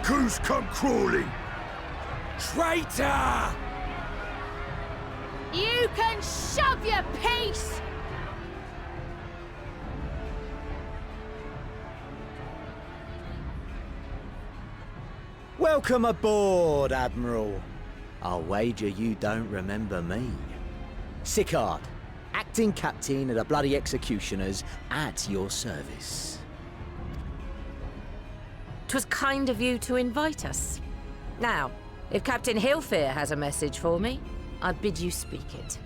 who's come crawling? Traitor! You can shove your piece! Welcome aboard, Admiral. I'll wager you don't remember me. Sicard, acting captain of the bloody executioners, at your service. 'Twas kind of you to invite us. Now, if Captain Hilfear has a message for me, I bid you speak it.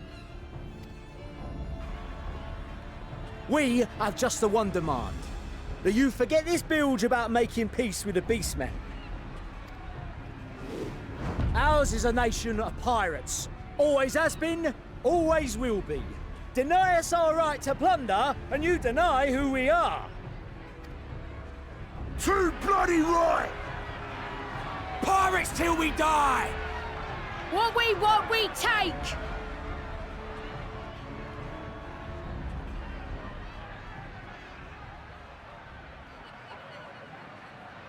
We have just the one demand. That you forget this bilge about making peace with the beastmen. Ours is a nation of pirates. Always has been, always will be. Deny us our right to plunder, and you deny who we are. Too bloody right! Pirates till we die! What we want, we take!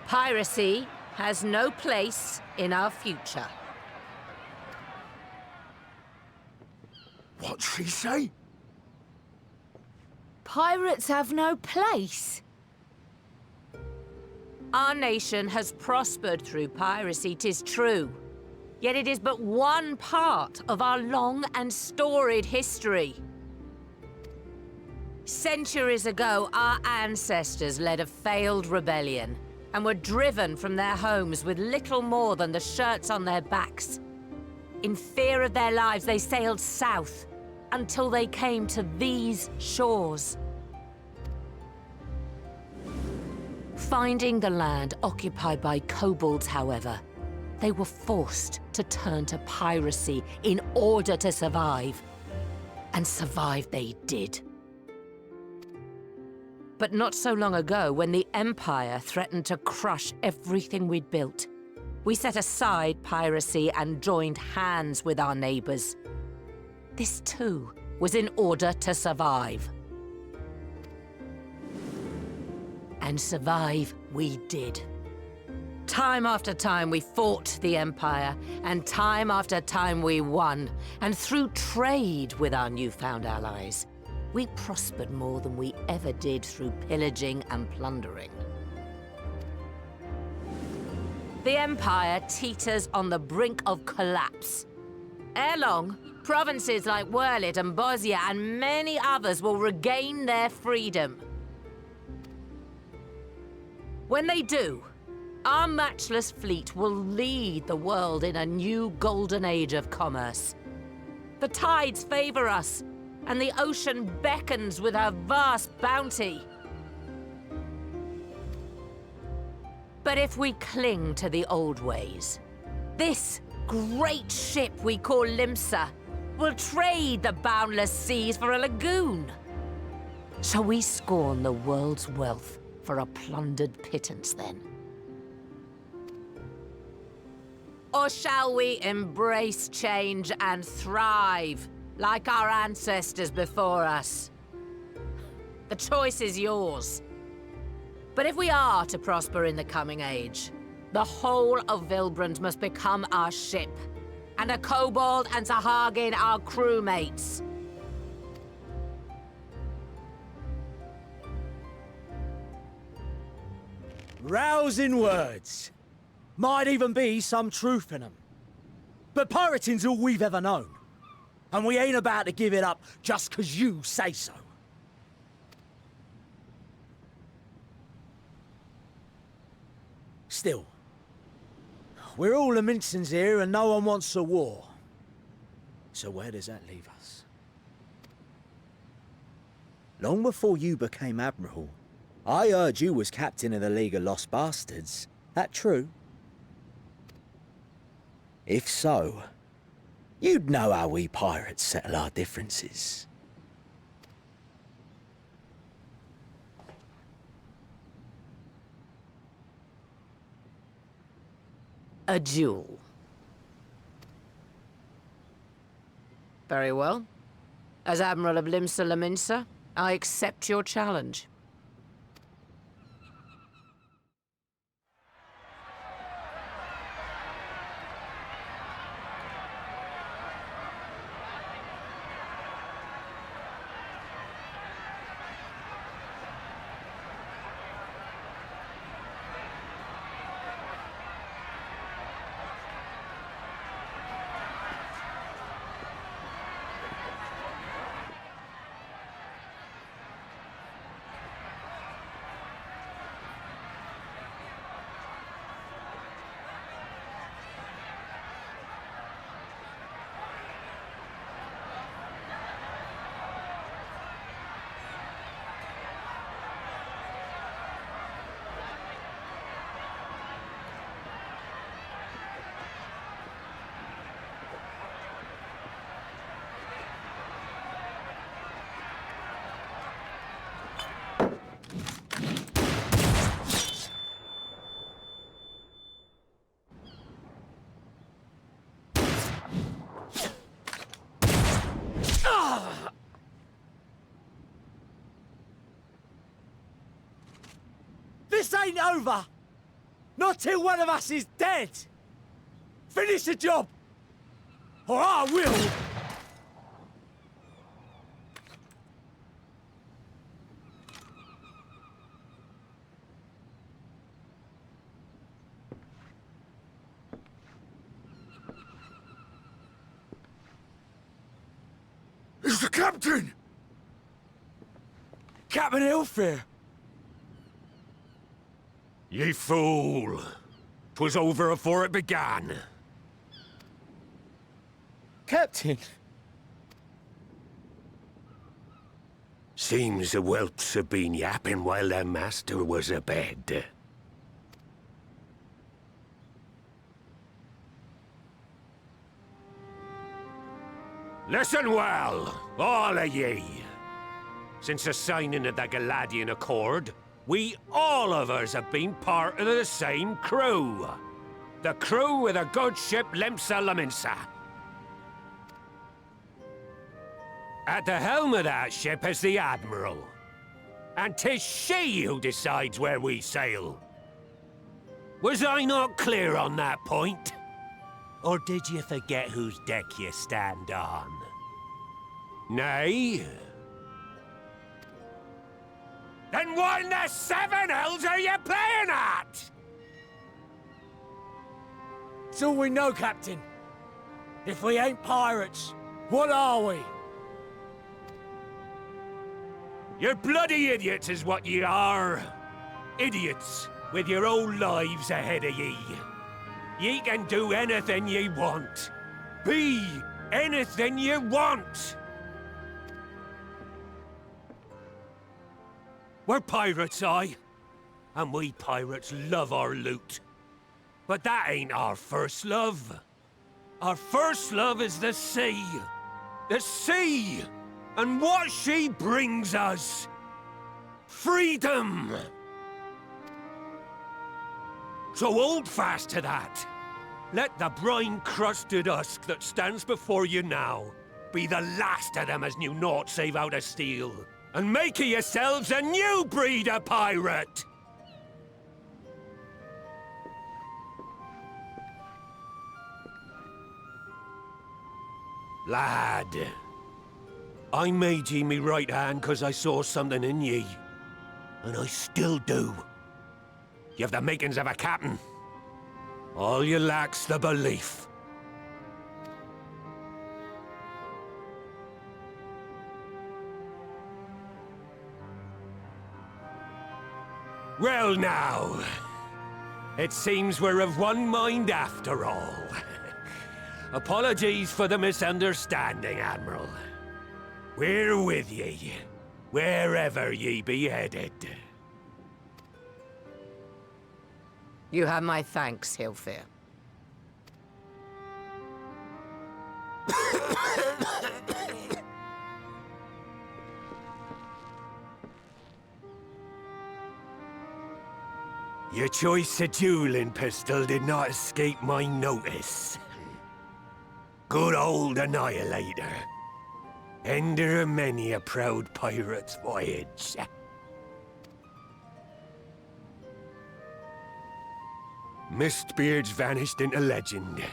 Piracy has no place in our future. What'd she say? Pirates have no place. Our nation has prospered through piracy, 'tis true. Yet it is but one part of our long and storied history. Centuries ago, our ancestors led a failed rebellion and were driven from their homes with little more than the shirts on their backs. In fear of their lives, they sailed south until they came to these shores. Finding the land occupied by kobolds, however, they were forced to turn to piracy in order to survive. And survive they did. But not so long ago, when the Empire threatened to crush everything we'd built, we set aside piracy and joined hands with our neighbors. This too was in order to survive. And survive we did. Time after time we fought the Empire, and time after time we won. And through trade with our newfound allies, we prospered more than we ever did through pillaging and plundering. The Empire teeters on the brink of collapse. Ere long, provinces like Wurlit and Bosnia and many others will regain their freedom. When they do, our matchless fleet will lead the world in a new golden age of commerce. The tides favor us, and the ocean beckons with her vast bounty. But if we cling to the old ways, this great ship we call Limsa will trade the boundless seas for a lagoon. Shall we scorn the world's wealth for a plundered pittance, then? Or shall we embrace change and thrive, like our ancestors before us? The choice is yours. But if we are to prosper in the coming age, the whole of Vilbrand must become our ship, and a kobold and Sahagin our crewmates. Rousing words. Might even be some truth in them. But pirating's all we've ever known. And we ain't about to give it up just 'cause you say so. Still, we're all Mincins here and no one wants a war. So where does that leave us? Long before you became Admiral, I heard you was captain of the League of Lost Bastards. That true? If so, you'd know how we pirates settle our differences. A duel. Very well. As Admiral of Limsa Laminsa, I accept your challenge. ain't over. Not till one of us is dead. Finish the job, or I will. It's the captain! Captain Aelfir! Ye fool! 'Twas over afore it began. Captain. Seems the whelps have been yapping while their master was abed. Listen well, all of ye. Since the signing of the Galadian Accord, we all of us have been part of the same crew. The crew of the good ship Limsa Laminsa. At the helm of that ship is the Admiral. And 'tis she who decides where we sail. Was I not clear on that point? Or did you forget whose deck you stand on? Nay? Then what in the seven hells are you playing at? It's all we know, Captain. If we ain't pirates, what are we? You're bloody idiots is what ye are. Idiots with your own lives ahead of ye. Ye can do anything ye want. Be anything ye want. We're pirates, aye. And we pirates love our loot. But that ain't our first love. Our first love is the sea. The sea! And what she brings us. Freedom! So hold fast to that. Let the brine-crusted husk that stands before you now be the last of them as knew naught save out of steel. And make of yourselves a new breed of pirate! Lad, I made ye me right hand 'cause I saw something in ye. And I still do. You have the makings of a captain. All you lack's the belief. Well now, it seems we're of one mind after all. Apologies for the misunderstanding, Admiral. We're with ye, wherever ye be headed. You have my thanks, Hilfir. Your choice of dueling pistol did not escape my notice. Good old Annihilator. Ender of many a proud pirate's voyage. Mistbeard's vanished into legend,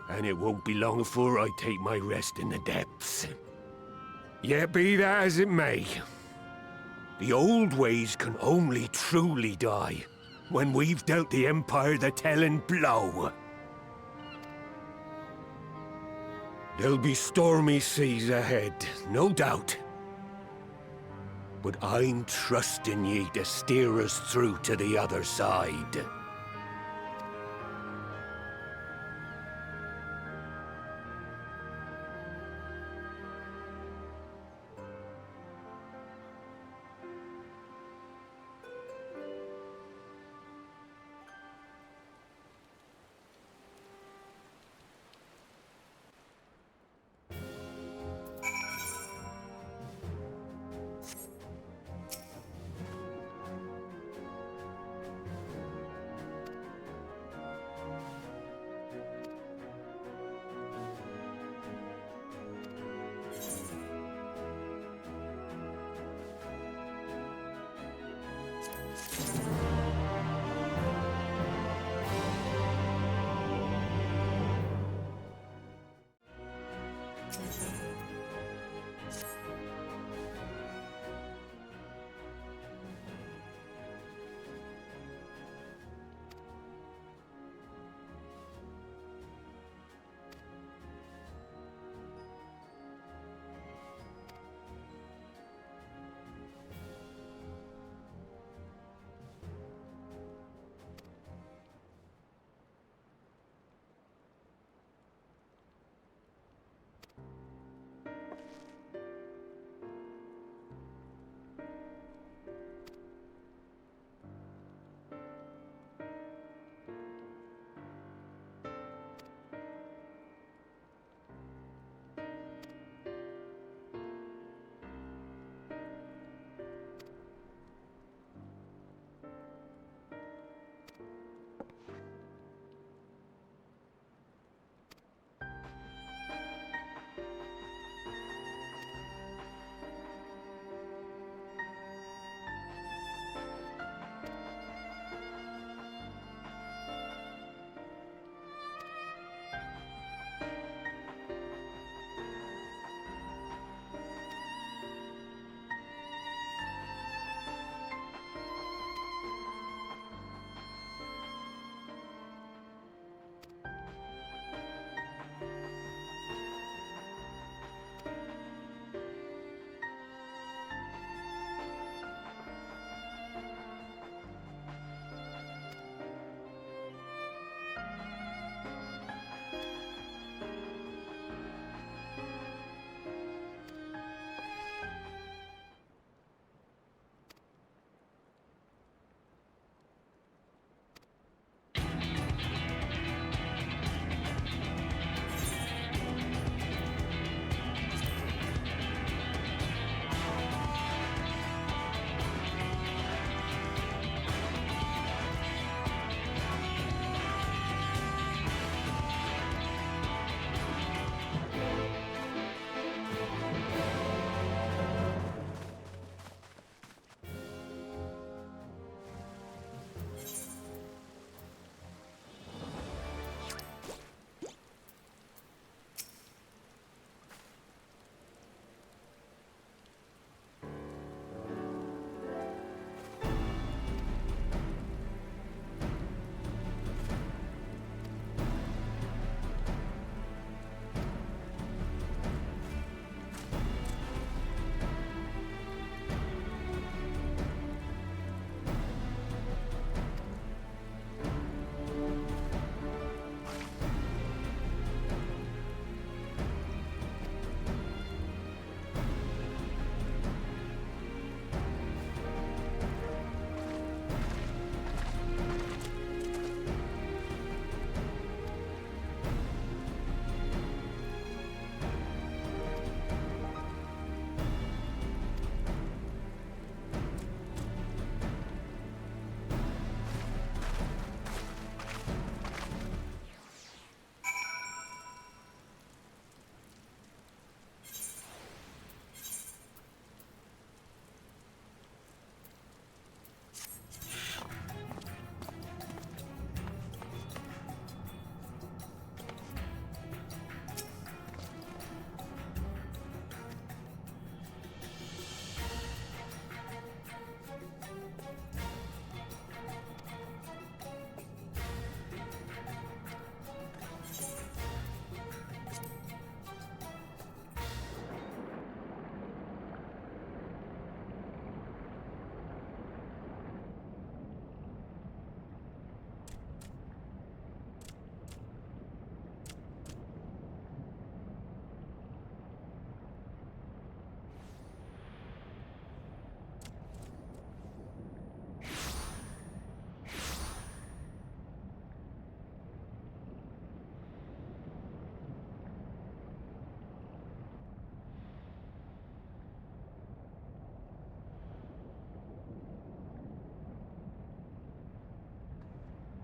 and it won't be long before I take my rest in the depths. Yet be that as it may, the old ways can only truly die when we've dealt the Empire the telling blow. There'll be stormy seas ahead, no doubt. But I'm trusting ye to steer us through to the other side.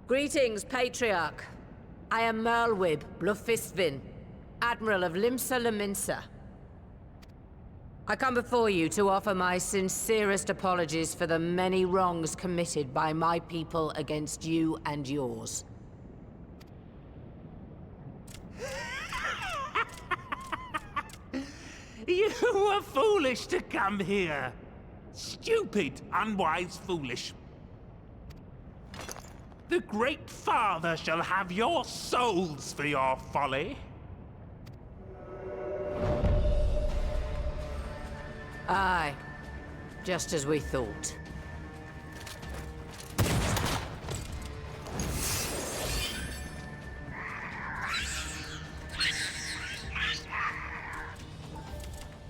Greetings, Patriarch. I am Merlwib Blufistvin, Admiral of Limsa Laminsa. I come before you to offer my sincerest apologies for the many wrongs committed by my people against you and yours. You were foolish to come here. Stupid, unwise, foolish. The Great Father shall have your souls for your folly. Aye, just as we thought.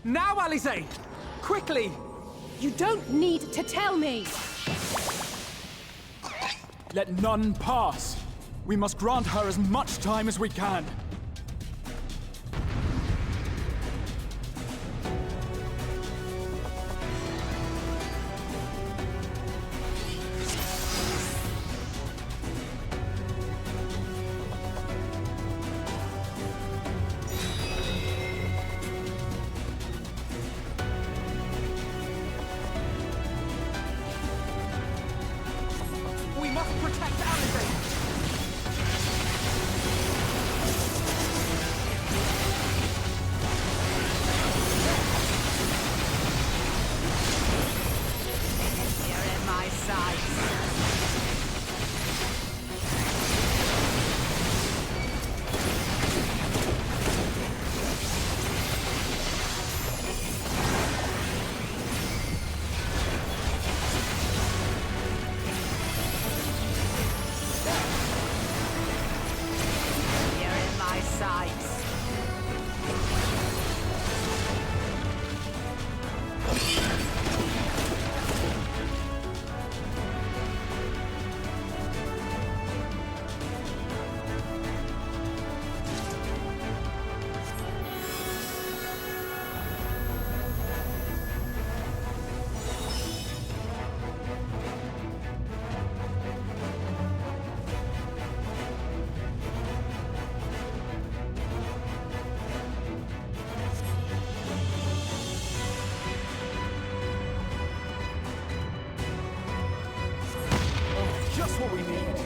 Now, Alize! Quickly! You don't need to tell me! Let none pass. We must grant her as much time as we can. We must protect Alize! You're in my sights. You're in my sights. Just what we need.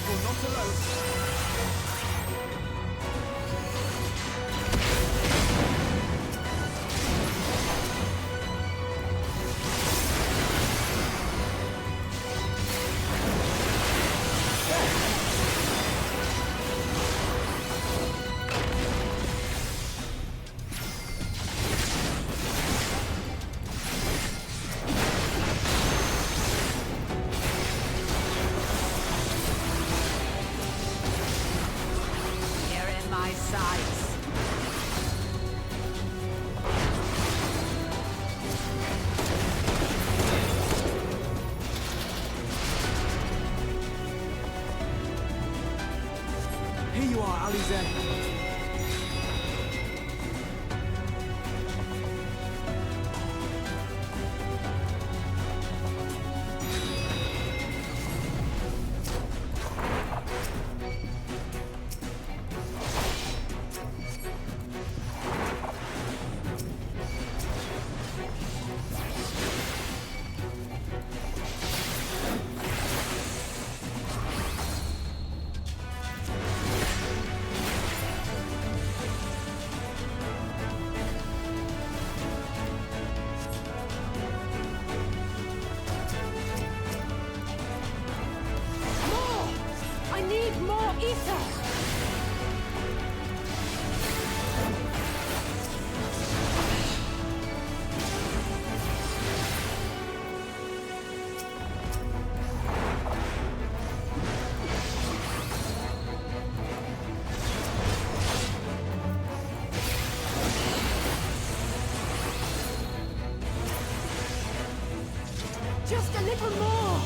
You're not alone. You're in my sights. Here you are, Alize. More! I need more ether! Just a little more!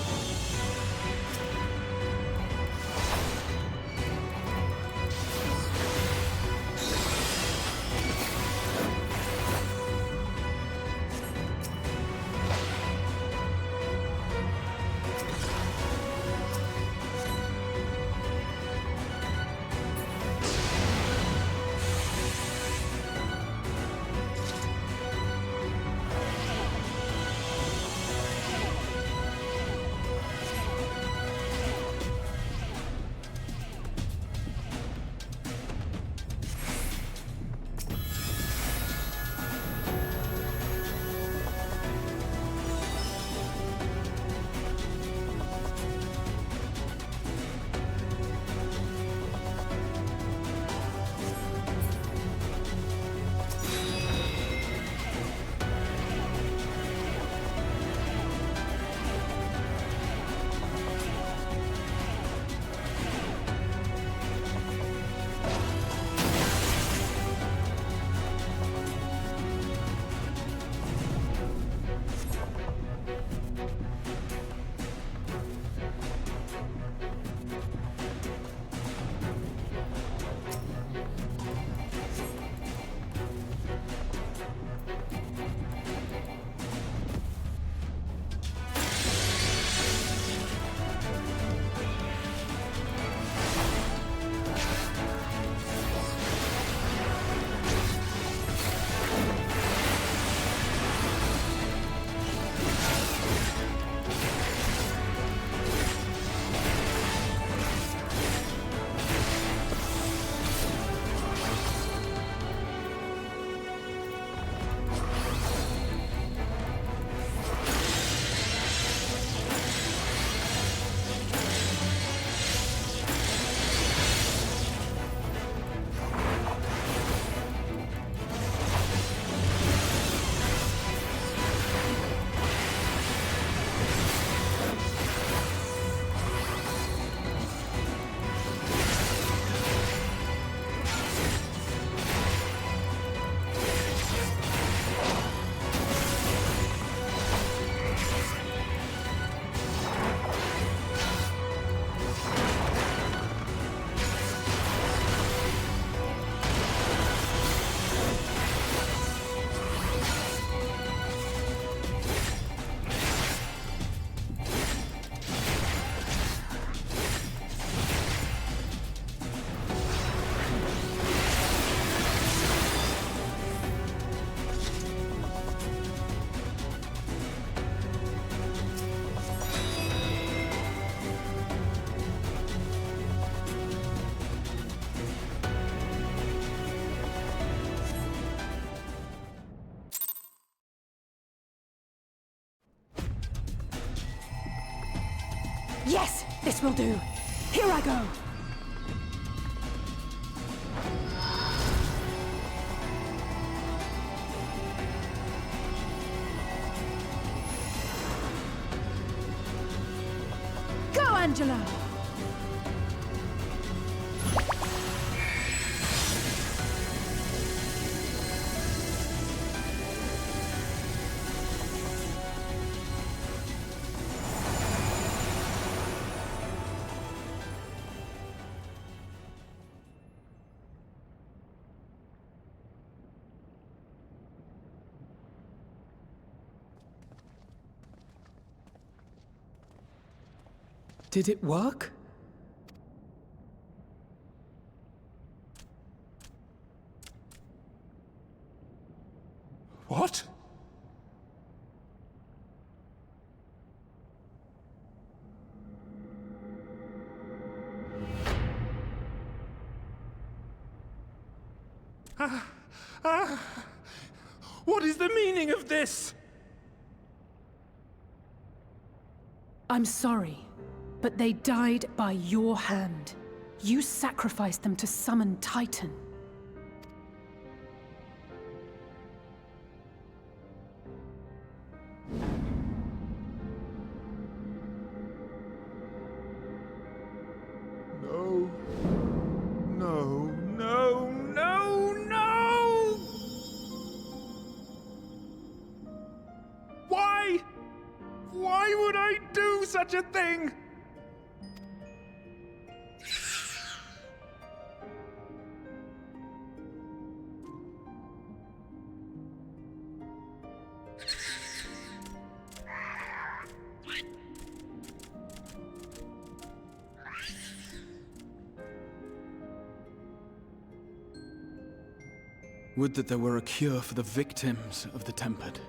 Yes, this will do. Here I go. Go, Angela! Did it work? What? What is the meaning of this? I'm sorry, but they died by your hand. You sacrificed them to summon Titan. No. No, no, no, no! Why? Why would I do such a thing? Would that there were a cure for the victims of the Tempered.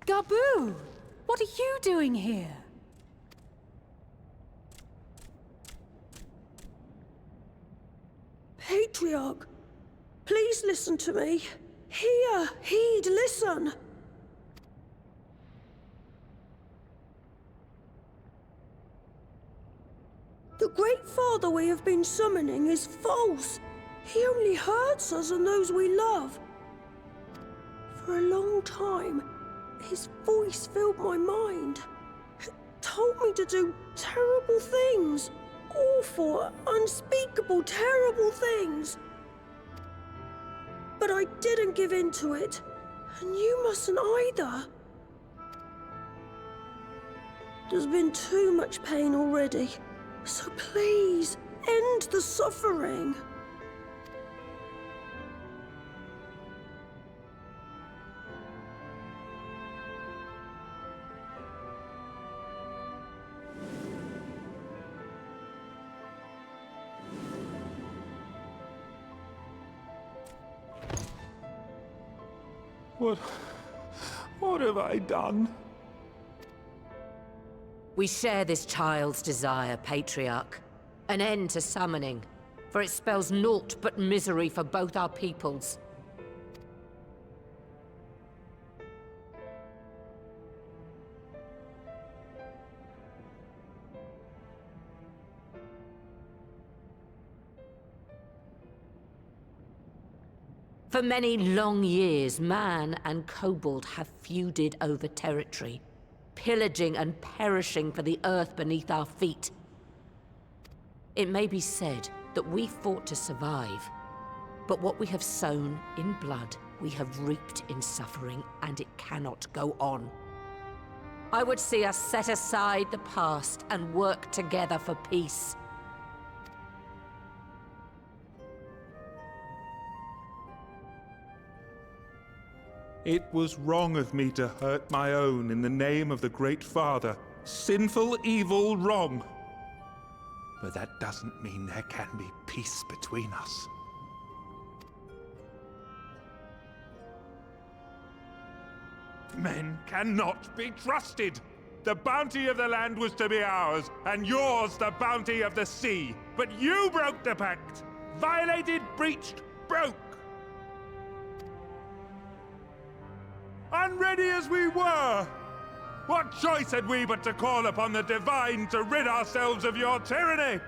Gabu! What are you doing here? Patriarch, please listen to me. Hear, heed, listen. The Great Father we have been summoning is false. He only hurts us and those we love. For a long time, his voice filled my mind. It told me to do terrible things. Awful, unspeakable, terrible things. But I didn't give in to it, and you mustn't either. There's been too much pain already, so please, end the suffering. What have I done? We share this child's desire, Patriarch. An end to summoning, for it spells naught but misery for both our peoples. For many long years, man and kobold have feuded over territory, pillaging and perishing for the earth beneath our feet. It may be said that we fought to survive, but what we have sown in blood, we have reaped in suffering, and it cannot go on. I would see us set aside the past and work together for peace. It was wrong of me to hurt my own in the name of the Great Father. Sinful, evil, wrong. But that doesn't mean there can be peace between us. Men cannot be trusted! The bounty of the land was to be ours, and yours the bounty of the sea. But you broke the pact! violated, breached, broke. Unready as we were, what choice had we but to call upon the Divine to rid ourselves of your tyranny?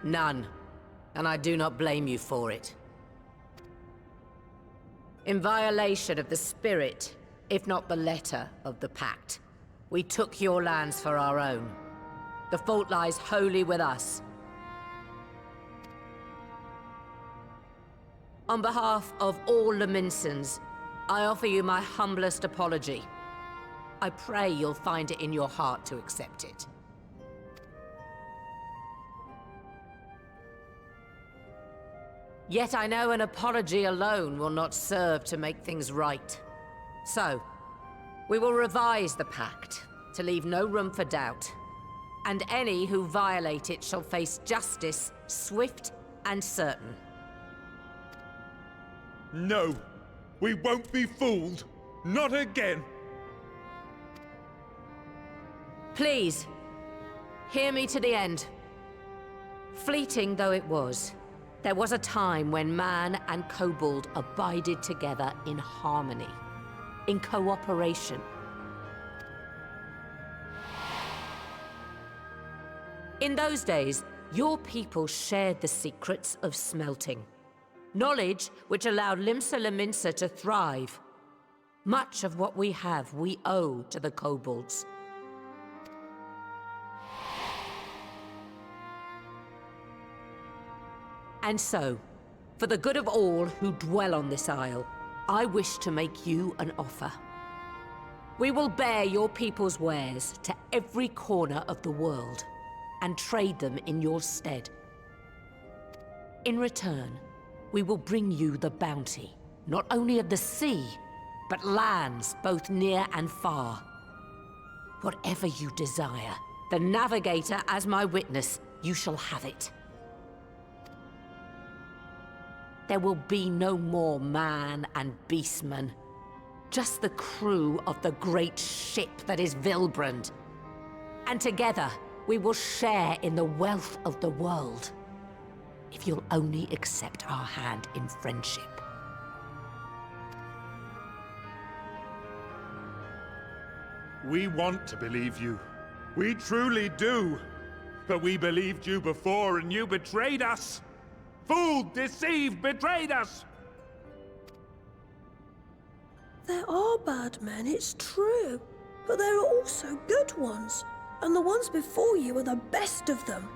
None, and I do not blame you for it. In violation of the spirit, if not the letter, of the pact, we took your lands for our own. The fault lies wholly with us. On behalf of all Leminsons, I offer you my humblest apology. I pray you'll find it in your heart to accept it. Yet I know an apology alone will not serve to make things right. So, we will revise the pact to leave no room for doubt. And any who violate it shall face justice, swift and certain. No, we won't be fooled. Not again. Please, hear me to the end. Fleeting though it was, there was a time when man and kobold abided together in harmony, in cooperation. In those days, your people shared the secrets of smelting. Knowledge which allowed Limsa Lominsa to thrive. Much of what we have, we owe to the kobolds. And so, for the good of all who dwell on this isle, I wish to make you an offer. We will bear your people's wares to every corner of the world, and trade them in your stead. In return, we will bring you the bounty, not only of the sea, but lands both near and far. Whatever you desire, the Navigator as my witness, you shall have it. There will be no more man and beastman, just the crew of the great ship that is Vilbrand. And together, we will share in the wealth of the world, if you'll only accept our hand in friendship. We want to believe you. We truly do. But we believed you before and you betrayed us. Fooled, deceived, betrayed us. There are bad men, it's true. But there are also good ones. And the ones before you are the best of them.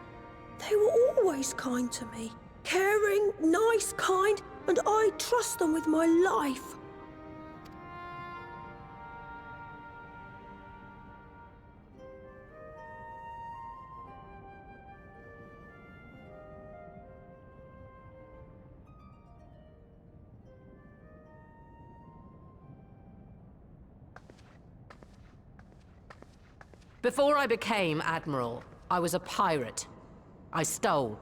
They were always kind to me. Caring, nice, kind, and I trust them with my life. Before I became Admiral, I was a pirate. I stole,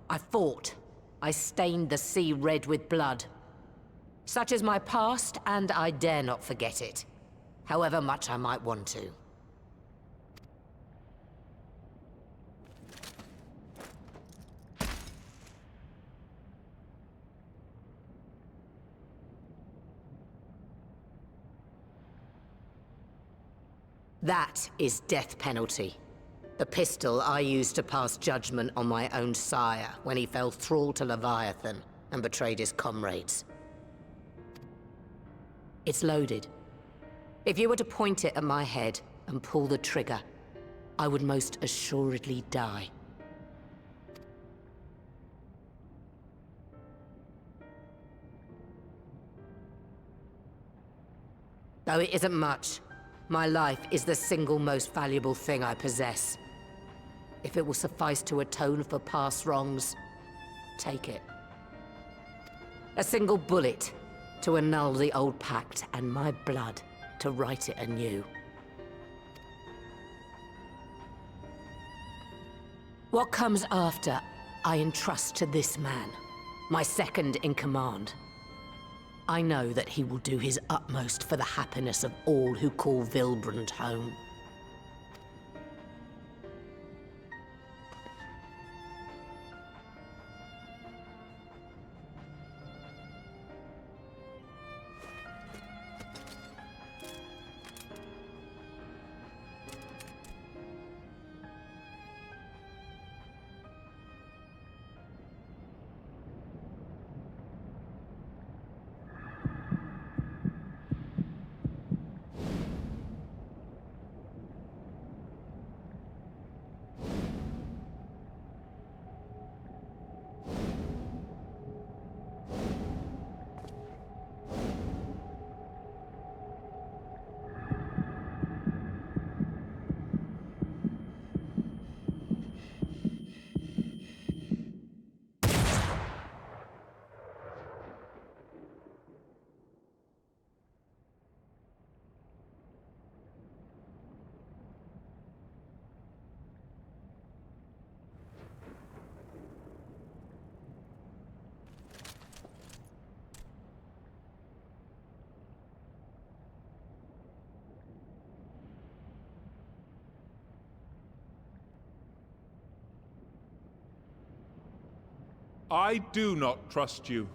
I fought, I stained the sea red with blood. Such is my past, and I dare not forget it, however much I might want to. That is death penalty. The pistol I used to pass judgment on my own sire when he fell thrall to Leviathan and betrayed his comrades. It's loaded. If you were to point it at my head and pull the trigger, I would most assuredly die. Though it isn't much, my life is the single most valuable thing I possess. If it will suffice to atone for past wrongs, take it. A single bullet to annul the old pact, and my blood to write it anew. What comes after, I entrust to this man, my second in command. I know that he will do his utmost for the happiness of all who call Vilbrand home. I do not trust you.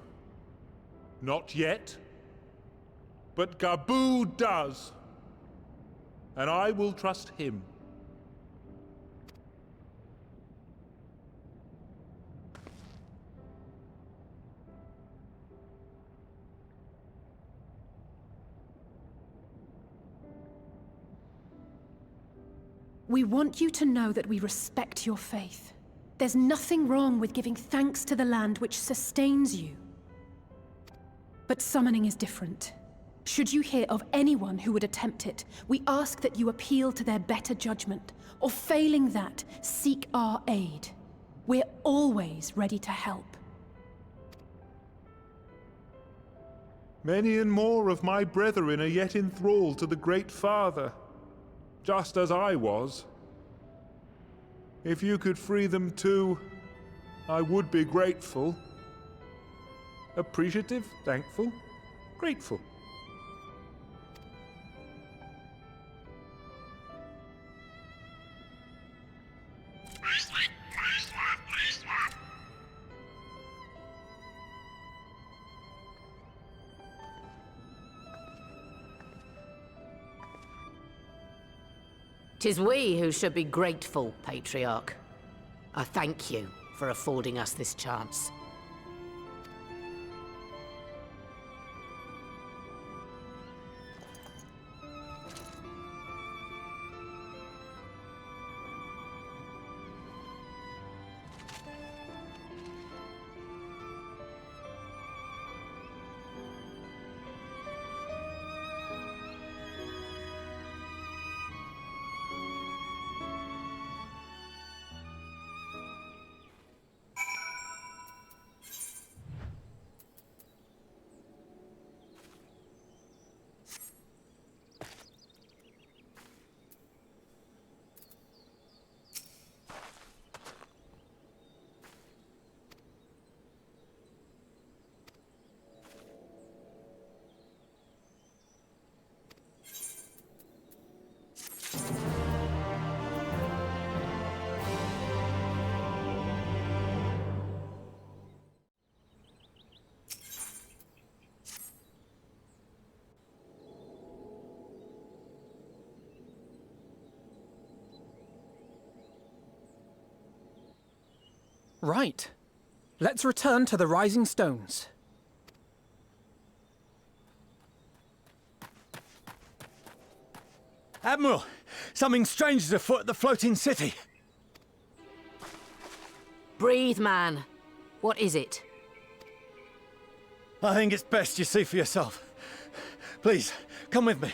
Not yet. But Gaboo does. And I will trust him. We want you to know that we respect your faith. There's nothing wrong with giving thanks to the land which sustains you. But summoning is different. Should you hear of anyone who would attempt it, we ask that you appeal to their better judgment, or failing that, seek our aid. We're always ready to help. Many and more of my brethren are yet enthralled to the Great Father, just as I was. If you could free them too, I would be grateful. Appreciative, thankful, grateful. Tis we who should be grateful, Patriarch. I thank you for affording us this chance. Right. Let's return to the Rising Stones. Admiral, something strange is afoot at the floating city. Breathe, man. What is it? I think it's best you see for yourself. Please, come with me.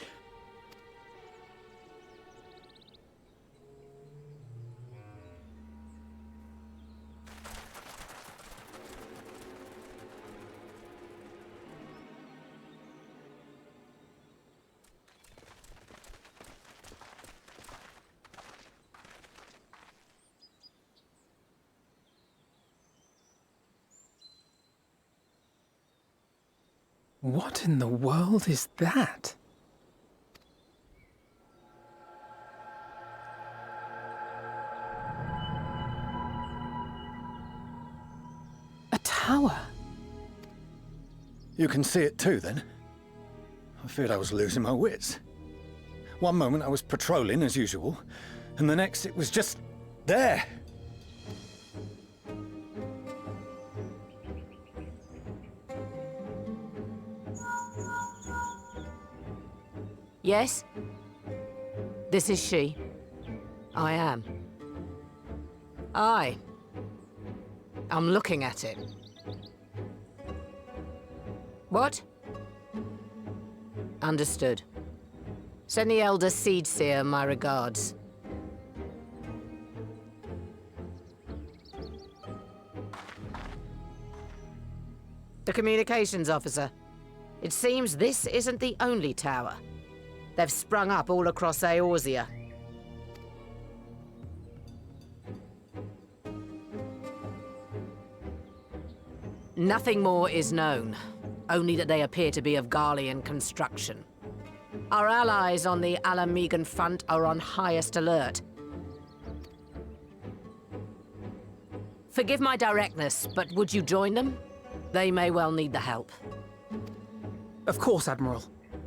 What in the world is that? A tower? You can see it too, then? I feared I was losing my wits. One moment I was patrolling as usual, and the next it was just there. Yes? This is she. I am. I'm looking at it. What? Understood. Send the Elder Seedseer my regards. The communications officer. It seems this isn't the only tower. They've sprung up all across Eorzea. Nothing more is known, only that they appear to be of Garlean construction. Our allies on the Alamegan front are on highest alert. Forgive my directness, but would you join them? They may well need the help. Of course, Admiral.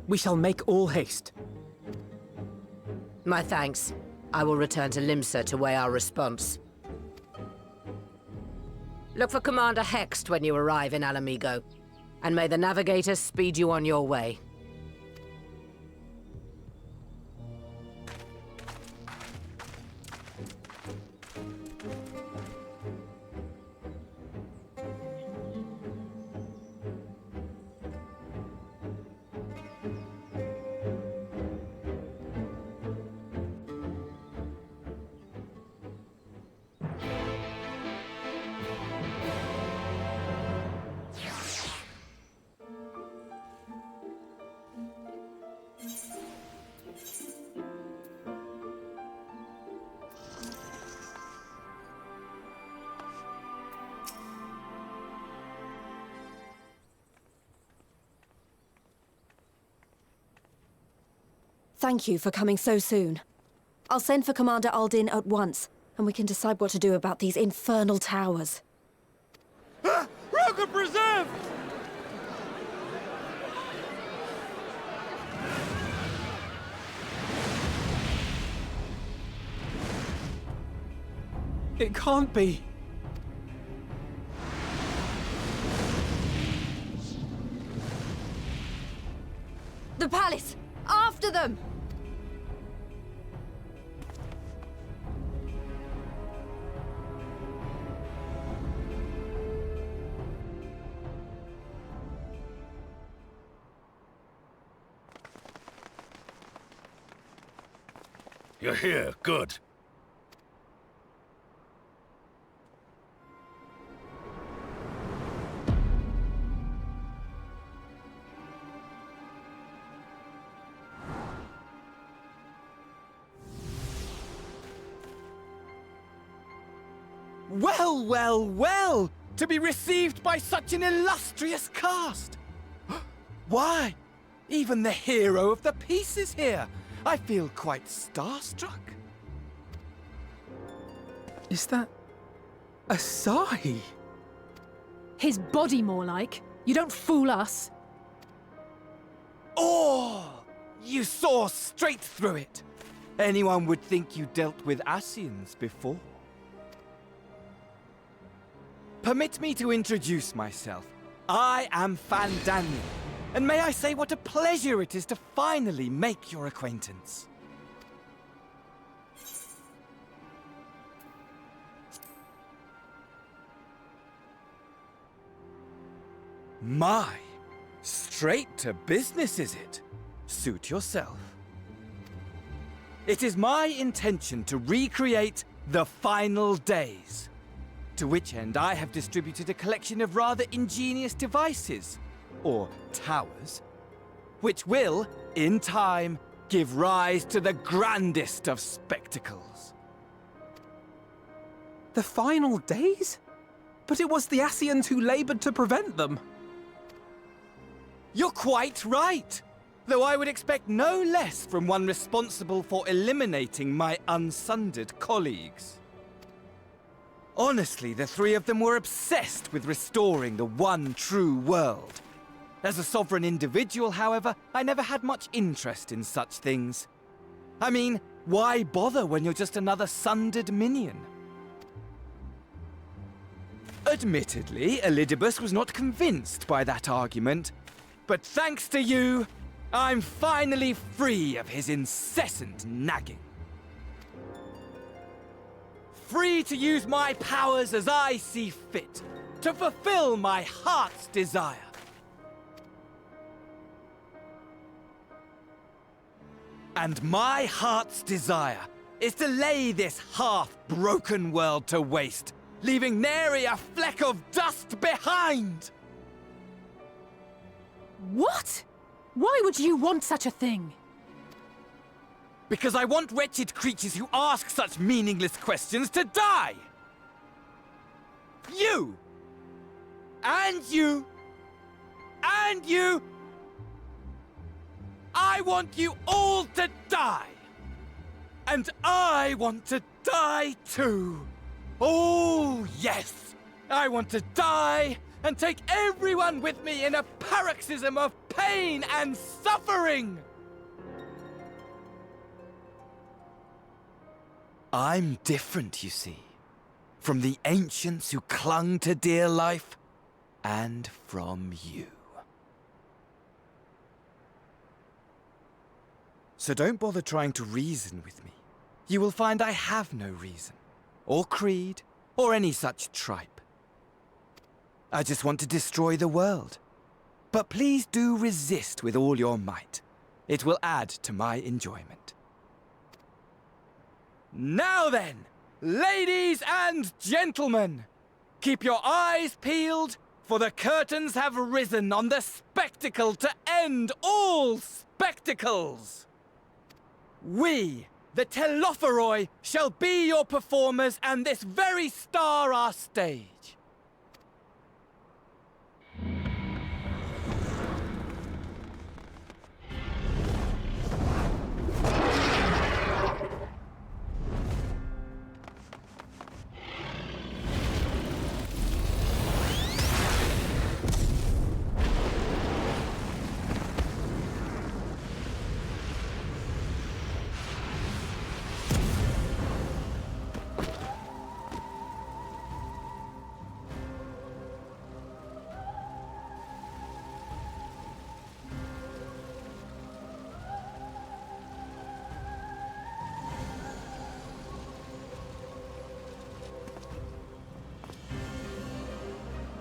We shall make all haste. My thanks. I will return to Limsa to weigh our response. Look for Commander Hext when you arrive in Alamigo, and may the Navigator speed you on your way. Thank you for coming so soon. I'll send for Commander Aldin at once, and we can decide what to do about these infernal towers. Rocket Preserve! It can't be. The palace! After them! You're here, good. Well, well, well! To be received by such an illustrious cast! Why, even the hero of the piece is here! I feel quite starstruck. Is that... Asahi? His body, more like. You don't fool us. Oh! You saw straight through it! Anyone would think you dealt with Ascians before. Permit me to introduce myself. I am Fandaniel, and may I say what a pleasure it is to finally make your acquaintance. My, straight to business is it? Suit yourself. It is my intention to recreate the final days. To which end I have distributed a collection of rather ingenious devices, or towers, which will, in time, give rise to the grandest of spectacles. The final days? But it was the Ascians who labored to prevent them. You're quite right, though I would expect no less from one responsible for eliminating my unsundered colleagues. Honestly, the three of them were obsessed with restoring the one true world. As a sovereign individual, however, I never had much interest in such things. I mean, why bother when you're just another sundered minion? Admittedly, Elidibus was not convinced by that argument, but thanks to you, I'm finally free of his incessant nagging. Free to use my powers as I see fit, to fulfill my heart's desire. And my heart's desire is to lay this half-broken world to waste, leaving nary a fleck of dust behind! What? Why would you want such a thing? Because I want wretched creatures who ask such meaningless questions to die! You! And you! And you! I want you all to die! And I want to die too! Oh, yes! I want to die and take everyone with me in a paroxysm of pain and suffering! I'm different, you see, from the ancients who clung to dear life, and from you. So don't bother trying to reason with me. You will find I have no reason, or creed, or any such tripe. I just want to destroy the world. But please do resist with all your might. It will add to my enjoyment. Now then, ladies and gentlemen, keep your eyes peeled, for the curtains have risen on the spectacle to end all spectacles. We, the Telophoroi, shall be your performers and this very star our stage.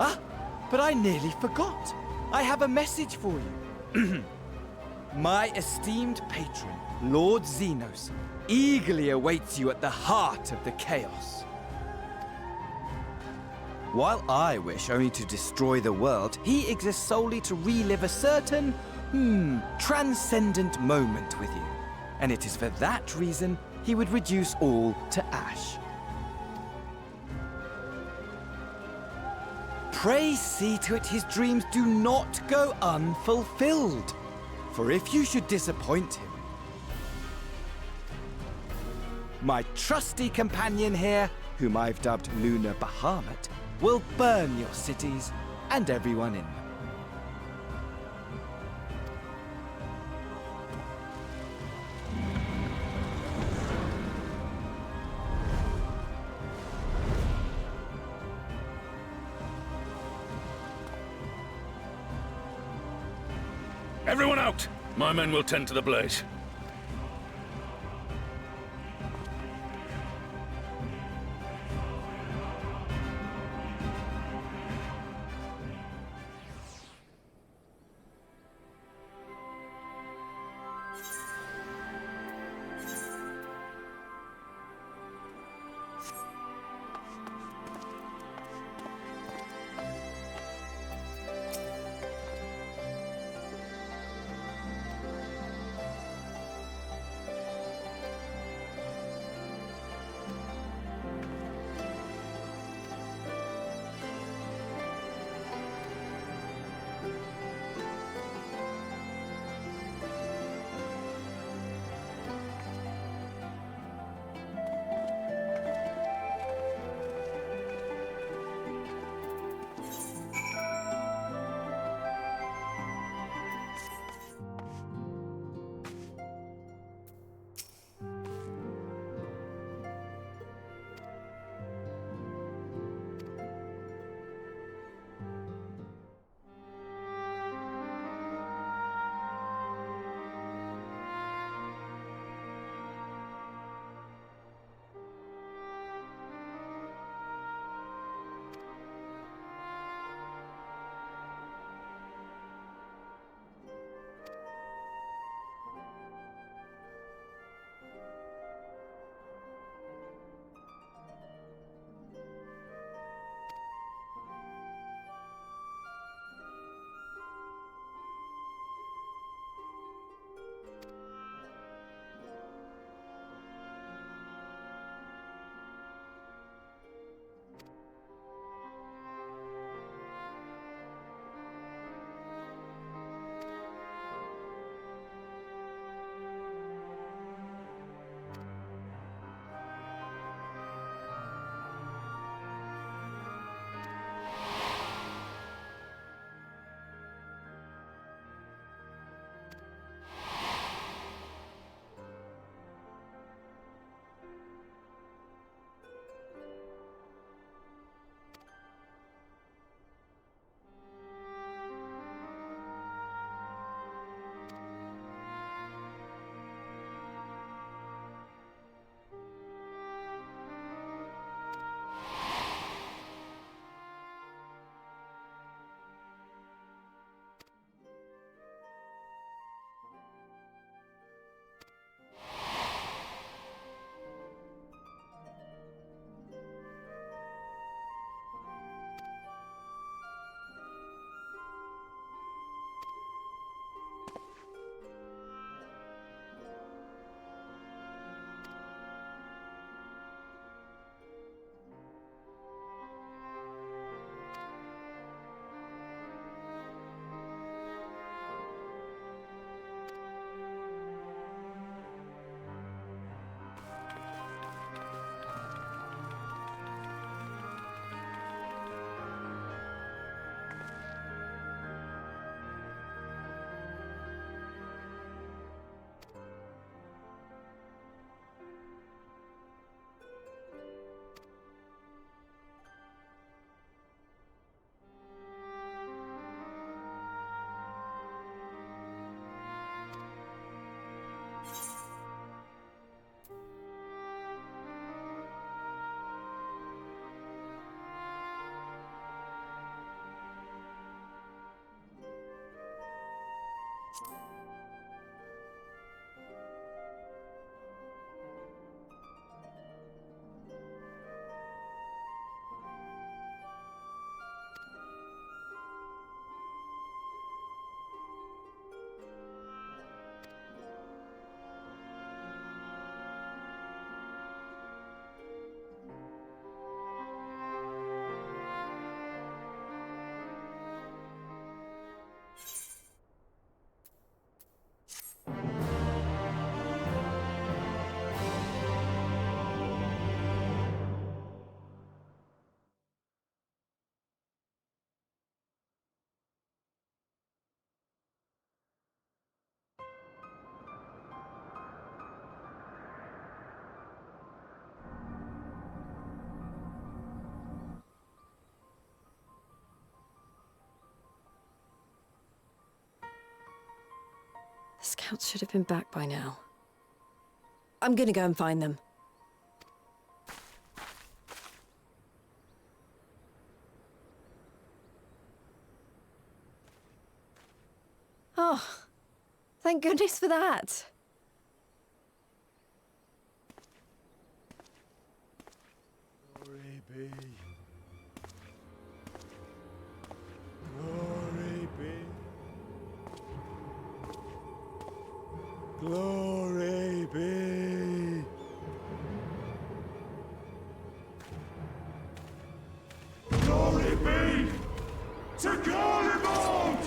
Ah, but I nearly forgot. I have a message for you. My esteemed patron, Lord Xenos, eagerly awaits you at the heart of the chaos. While I wish only to destroy the world, he exists solely to relive a certain, transcendent moment with you. And it is for that reason he would reduce all to ash. Pray see to it his dreams do not go unfulfilled. For if you should disappoint him, my trusty companion here, whom I've dubbed Lunar Bahamut, will burn your cities and everyone in them. Everyone out! My men will tend to the blaze. Scouts should have been back by now. I'm gonna go and find them. Oh, thank goodness for that. Glory be. Glory be. Glory be. Glory be to Garibald!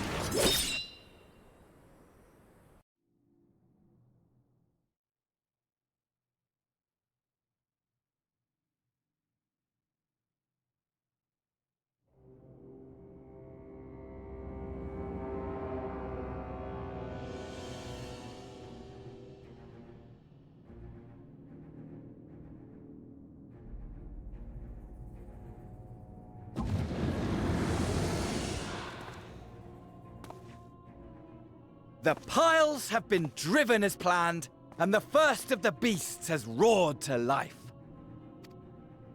The piles have been driven as planned, and the first of the beasts has roared to life.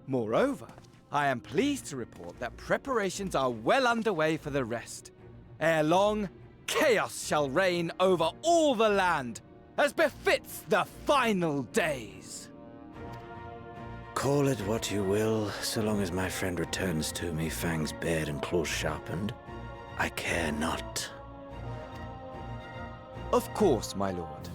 Moreover, I am pleased to report that preparations are well underway for the rest. Ere long, chaos shall reign over all the land, as befits the final days. Call it what you will, so long as my friend returns to me, fangs bared and claws sharpened. I care not. Of course, my lord.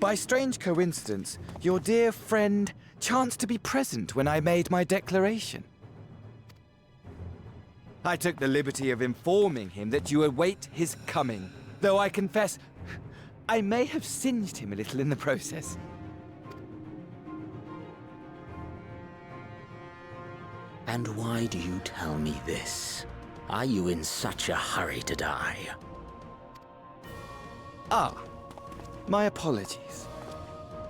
By strange coincidence, your dear friend chanced to be present when I made my declaration. I took the liberty of informing him that you await his coming, though I confess I may have singed him a little in the process. And why do you tell me this? Are you in such a hurry to die? Ah, my apologies.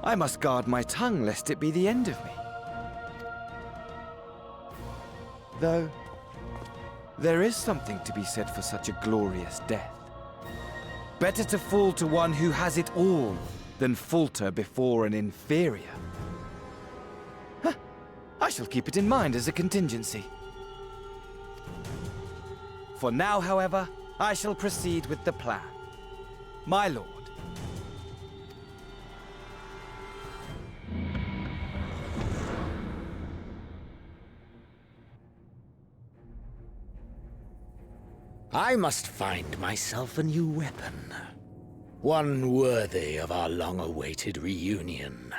I must guard my tongue lest it be the end of me. Though, there is something to be said for such a glorious death. Better to fall to one who has it all than falter before an inferior. Huh. I shall keep it in mind as a contingency. For now, however, I shall proceed with the plan. My lord. I must find myself a new weapon. One worthy of our long-awaited reunion.